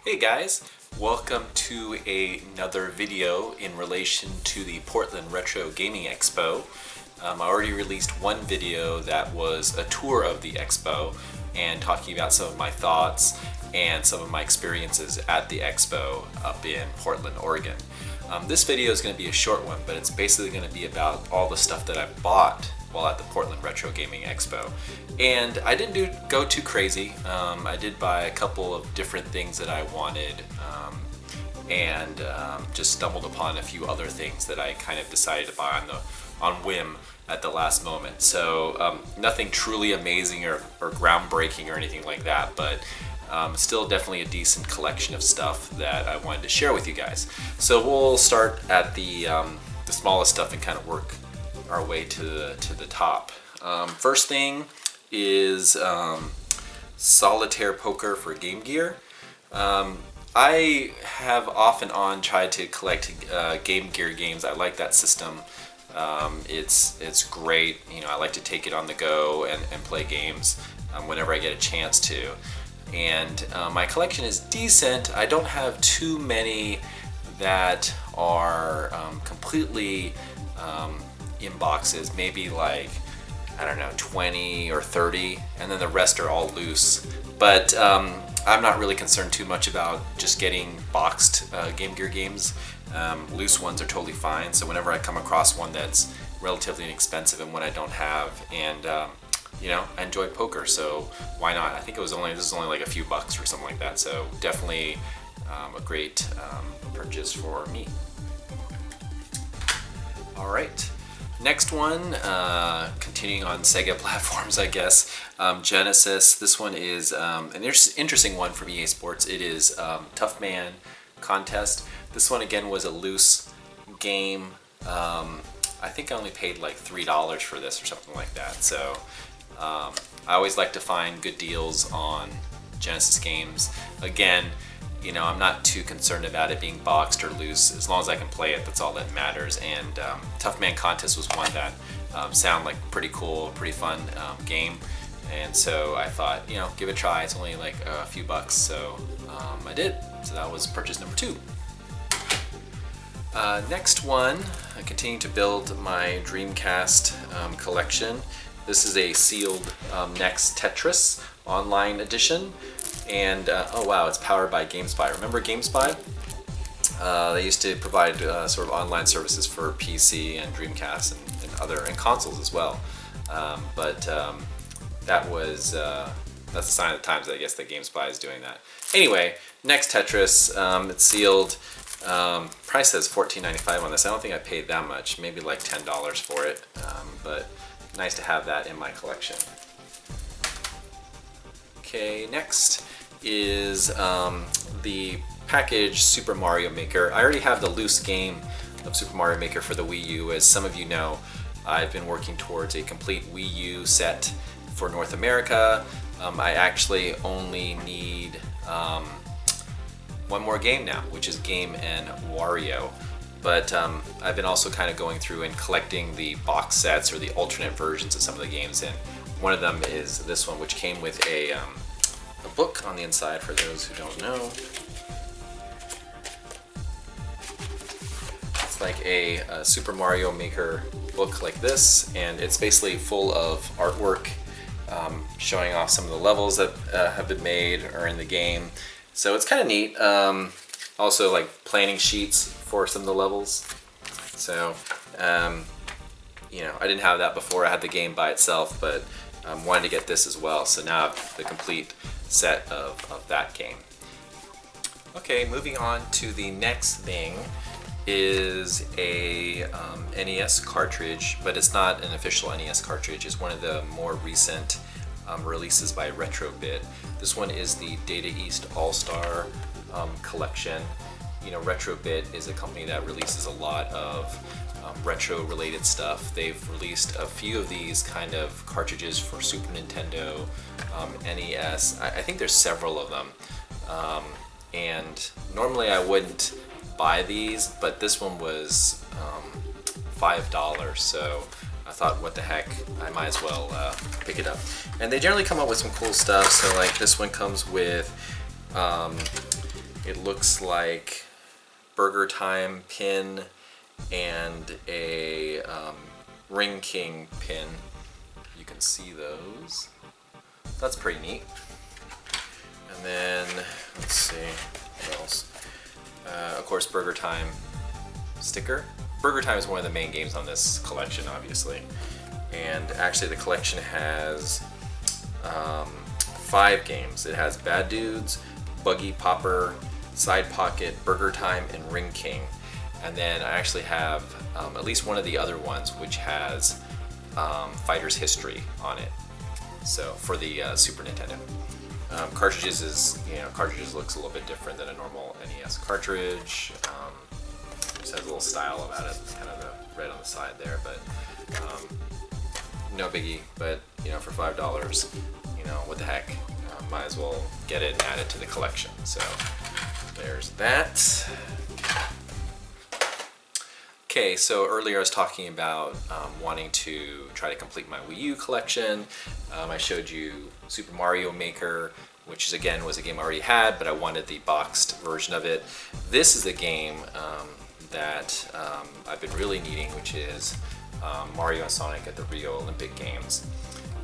Hey guys, welcome to another video in relation to the Portland Retro Gaming Expo. I already released one video that was a tour of the expo and talking about some of my thoughts and some of my experiences at the expo up in Portland, Oregon. This video is going to be a short one, but it's basically going to be about all the stuff that I bought while at the Portland Retro Gaming Expo. And I didn't go too crazy. I did buy a couple of different things that I wanted and just stumbled upon a few other things that I kind of decided to buy on whim at the last moment. So nothing truly amazing or groundbreaking or anything like that, but still definitely a decent collection of stuff that I wanted to share with you guys. So we'll start at the smallest stuff and kind of work our way to the top. First thing is solitaire poker for Game Gear. I have off and on tried to collect Game Gear games. I like that system. It's great. You know, I like to take it on the go and play games whenever I get a chance to. And my collection is decent. I don't have too many that are completely in boxes, maybe like, I don't know, 20 or 30, and then the rest are all loose. But I'm not really concerned too much about just getting boxed Game Gear games. Loose ones are totally fine, so whenever I come across one that's relatively inexpensive and one I don't have, and you know, I enjoy poker, so why not? I think this is only like a few bucks or something like that, so definitely a great purchase for me. All right. Next one, continuing on Sega platforms, I guess, Genesis. This one is an interesting one from EA Sports. It is Tough Man Contest. This one again was a loose game. I think I only paid like $3 for this or something like that. So I always like to find good deals on Genesis games. Again, you know, I'm not too concerned about it being boxed or loose. As long as I can play it, that's all that matters. And Tough Man Contest was one that sounded like pretty cool, pretty fun game. And so I thought, you know, give it a try. It's only like a few bucks, so I did. So that was purchase number 2. Next one, I continue to build my Dreamcast collection. This is a sealed Next Tetris online edition. And oh wow, it's powered by GameSpy. Remember GameSpy? They used to provide sort of online services for PC and Dreamcast and consoles as well. But that's a sign of the times, I guess, that GameSpy is doing that. Anyway, Next Tetris, it's sealed. Price says $14.95 on this. I don't think I paid that much, maybe like $10 for it. But nice to have that in my collection. Okay, next is the package Super Mario Maker. I already have the loose game of Super Mario Maker for the Wii U. As some of you know, I've been working towards a complete Wii U set for North America. I actually only need one more game now, which is Game and Wario. But I've been also kind of going through and collecting the box sets or the alternate versions of some of the games, and one of them is this one, which came with a book on the inside for those who don't know. It's like a Super Mario Maker book like this, and it's basically full of artwork showing off some of the levels that have been made or in the game. So it's kind of neat. Also like planning sheets for some of the levels. So you know, I didn't have that before. I had the game by itself, but wanted to get this as well. So now I have the complete set of that game. Okay, moving on to the next thing is a NES cartridge, but it's not an official NES cartridge. It's one of the more recent releases by Retrobit. This one is the Data East All-Star collection. You know, Retrobit is a company that releases a lot of retro related stuff. They've released a few of these kind of cartridges for Super Nintendo, NES. I think there's several of them. And normally I wouldn't buy these, but this one was $5, so I thought, what the heck, I might as well pick it up. And they generally come up with some cool stuff. So like this one comes with It looks like Burger Time pin and a Ring King pin. You can see those. That's pretty neat. And then, let's see, what else? Of course, Burger Time sticker. Burger Time is one of the main games on this collection, obviously. And actually the collection has 5 games. It has Bad Dudes, Buggy Popper, Side Pocket, Burger Time, and Ring King. And then I actually have at least one of the other ones which has Fighter's History on it. So for the Super Nintendo. Cartridges looks a little bit different than a normal NES cartridge. Just has a little style about it, kind of the red on the side there, but no biggie. But for $5, what the heck, might as well get it and add it to the collection. So there's that. Okay, so earlier I was talking about wanting to try to complete my Wii U collection. I showed you Super Mario Maker, which again was a game I already had, but I wanted the boxed version of it. This is a game that I've been really needing, which is Mario and Sonic at the Rio Olympic Games.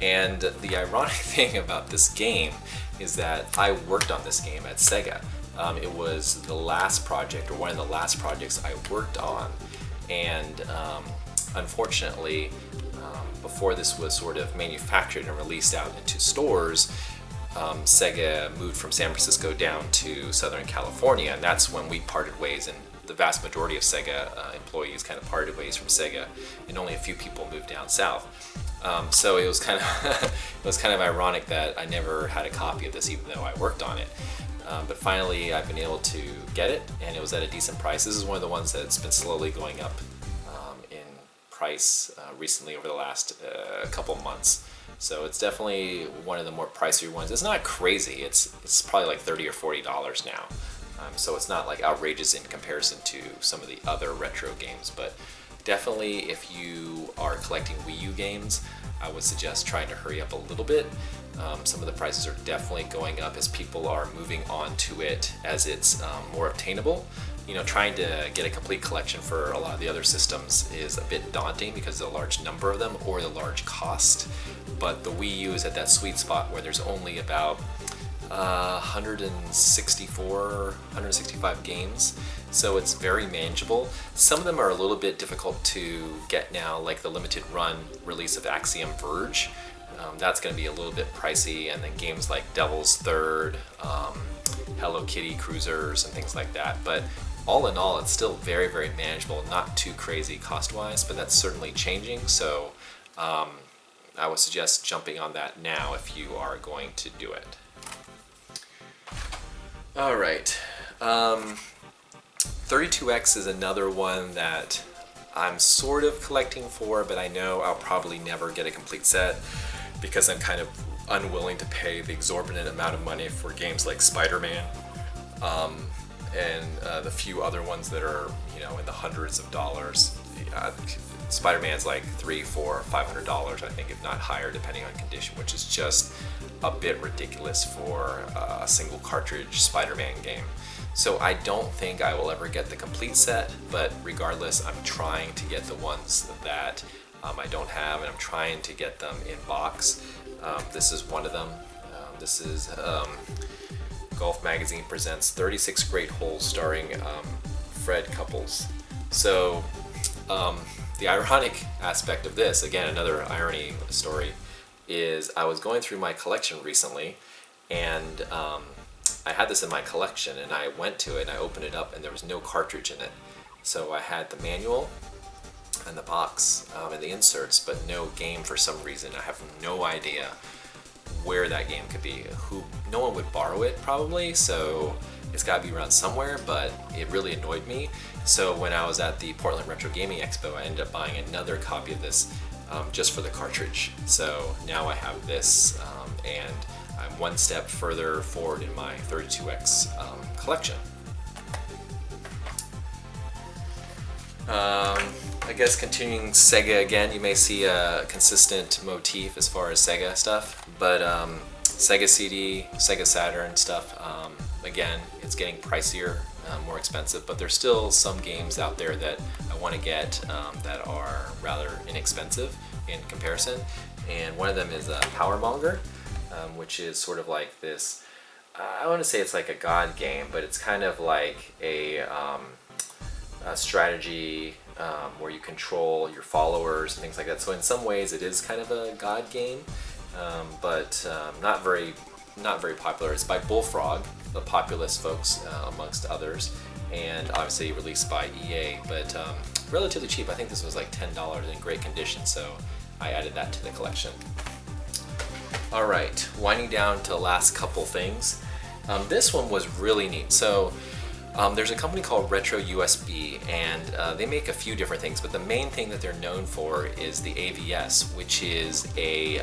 And the ironic thing about this game is that I worked on this game at Sega. It was the last project, or one of the last projects I worked on. And unfortunately, before this was sort of manufactured and released out into stores, Sega moved from San Francisco down to Southern California, and that's when we parted ways, and the vast majority of Sega employees kind of parted ways from Sega, and only a few people moved down south. So it was kind of ironic that I never had a copy of this, even though I worked on it. But finally, I've been able to get it, and it was at a decent price. This is one of the ones that's been slowly going up in price recently over the last couple months. So it's definitely one of the more pricier ones. It's not crazy. It's probably like $30 or $40 now. So it's not like outrageous in comparison to some of the other retro games. But definitely, if you are collecting Wii U games, I would suggest trying to hurry up a little bit. Some of the prices are definitely going up as people are moving on to it as it's more obtainable. Trying to get a complete collection for a lot of the other systems is a bit daunting because of the large number of them or the large cost. But the Wii U is at that sweet spot where there's only about 165 games, so it's very manageable. Some of them are a little bit difficult to get now, like the limited run release of Axiom Verge. That's going to be a little bit pricey, and then games like Devil's Third, Hello Kitty Cruisers, and things like that. But all in all, it's still very, very manageable, not too crazy cost-wise, but that's certainly changing. So I would suggest jumping on that now if you are going to do it. All right, 32X is another one that I'm sort of collecting for, but I know I'll probably never get a complete set because I'm kind of unwilling to pay the exorbitant amount of money for games like Spider-Man and the few other ones that are in the hundreds of dollars. Spider-Man's like $300, $400, $500, I think, if not higher, depending on condition, which is just a bit ridiculous for a single cartridge Spider-Man game. So I don't think I will ever get the complete set, but regardless, I'm trying to get the ones that I don't have, and I'm trying to get them in box. This is one of them. This is Golf Magazine presents 36 Great Holes starring Fred Couples. So the ironic aspect of this, again, another irony story, is I was going through my collection recently, and I had this in my collection, and I went to it and I opened it up and there was no cartridge in it. So I had the manual and the box and the inserts, but no game for some reason. I have no idea where that game could be. No one would borrow it probably, so it's got to be around somewhere, but it really annoyed me. So when I was at the Portland Retro Gaming Expo, I ended up buying another copy of this just for the cartridge. So now I have this, and I'm one step further forward in my 32X collection. I guess continuing Sega again, you may see a consistent motif as far as Sega stuff, but Sega CD, Sega Saturn stuff, Again, it's getting pricier, more expensive, but there's still some games out there that I want to get that are rather inexpensive in comparison. And one of them is Powermonger, which is sort of like this, I want to say it's like a god game, but it's kind of like a strategy where you control your followers and things like that. So in some ways it is kind of a god game, but not very popular. It's by Bullfrog, the Populous folks, amongst others, and obviously released by EA, but relatively cheap. I think this was like $10 in great condition, so I added that to the collection. All right, winding down to the last couple things. This one was really neat. So there's a company called Retro USB, and they make a few different things, but the main thing that they're known for is the AVS, which is a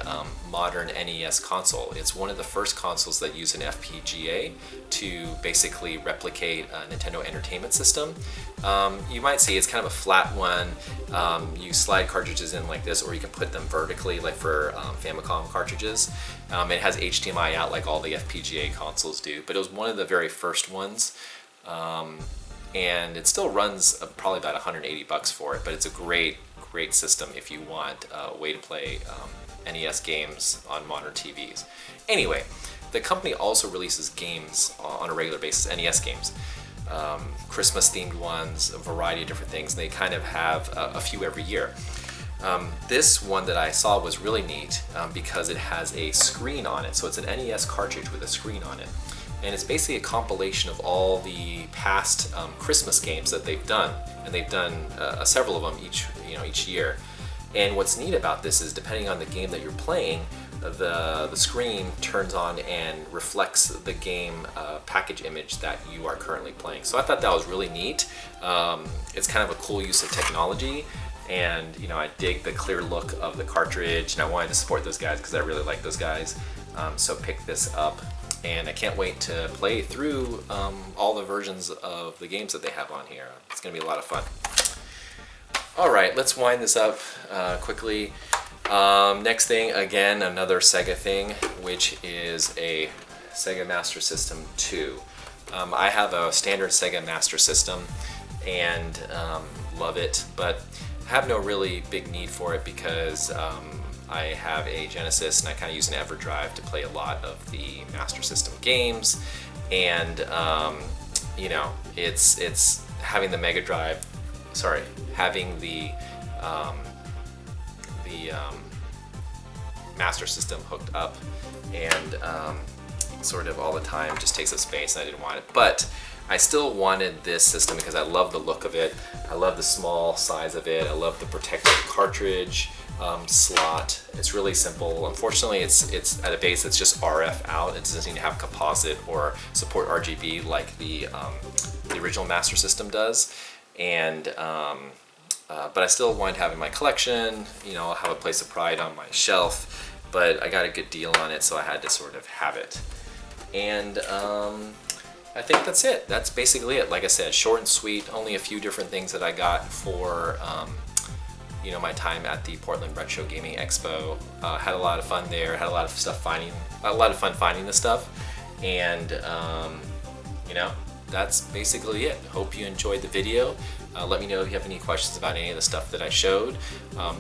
modern NES console. It's one of the first consoles that use an FPGA to basically replicate a Nintendo Entertainment System. You might see it's kind of a flat one. You slide cartridges in like this, or you can put them vertically, like for Famicom cartridges. It has HDMI out like all the FPGA consoles do, but it was one of the very first ones. And it still runs probably about $180 for it, but it's a great system if you want a way to play NES games on modern TVs. Anyway, the company also releases games on a regular basis, NES games, Christmas themed ones, a variety of different things. They kind of have a few every year. This one that I saw was really neat because it has a screen on it. So it's an NES cartridge with a screen on it. And it's basically a compilation of all the past Christmas games that they've done, and they've done several of them each year. And what's neat about this is, depending on the game that you're playing, the screen turns on and reflects the game package image that you are currently playing. So I thought that was really neat. It's kind of a cool use of technology, and I dig the clear look of the cartridge, and I wanted to support those guys because I really like those guys. So picked this up. And I can't wait to play through all the versions of the games that they have on here. It's going to be a lot of fun. All right, let's wind this up quickly. Next thing, again, another Sega thing, which is a Sega Master System 2. I have a standard Sega Master System and love it, but I have no really big need for it because I have a Genesis, and I kind of use an EverDrive to play a lot of the Master System games, and it's having the Mega Drive, having the Master System hooked up and sort of all the time just takes up space, and I didn't want it. But I still wanted this system because I love the look of it. I love the small size of it. I love the protected cartridge slot. It's really simple. Unfortunately, it's at a base that's just RF out. It doesn't seem to have composite or support RGB like the original Master System does. And but I still wanted to have it in my collection. I'll have a place of pride on my shelf. But I got a good deal on it, so I had to sort of have it. And I think that's it. That's basically it. Like I said, short and sweet. Only a few different things that I got for my time at the Portland Retro Gaming Expo. Had a lot of fun there. Had a lot of fun finding the stuff, and that's basically it. Hope you enjoyed the video. Let me know if you have any questions about any of the stuff that I showed.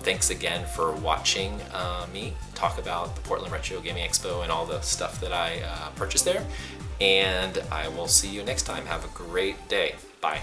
Thanks again for watching me talk about the Portland Retro Gaming Expo and all the stuff that I purchased there. And I will see you next time. Have a great day. Bye.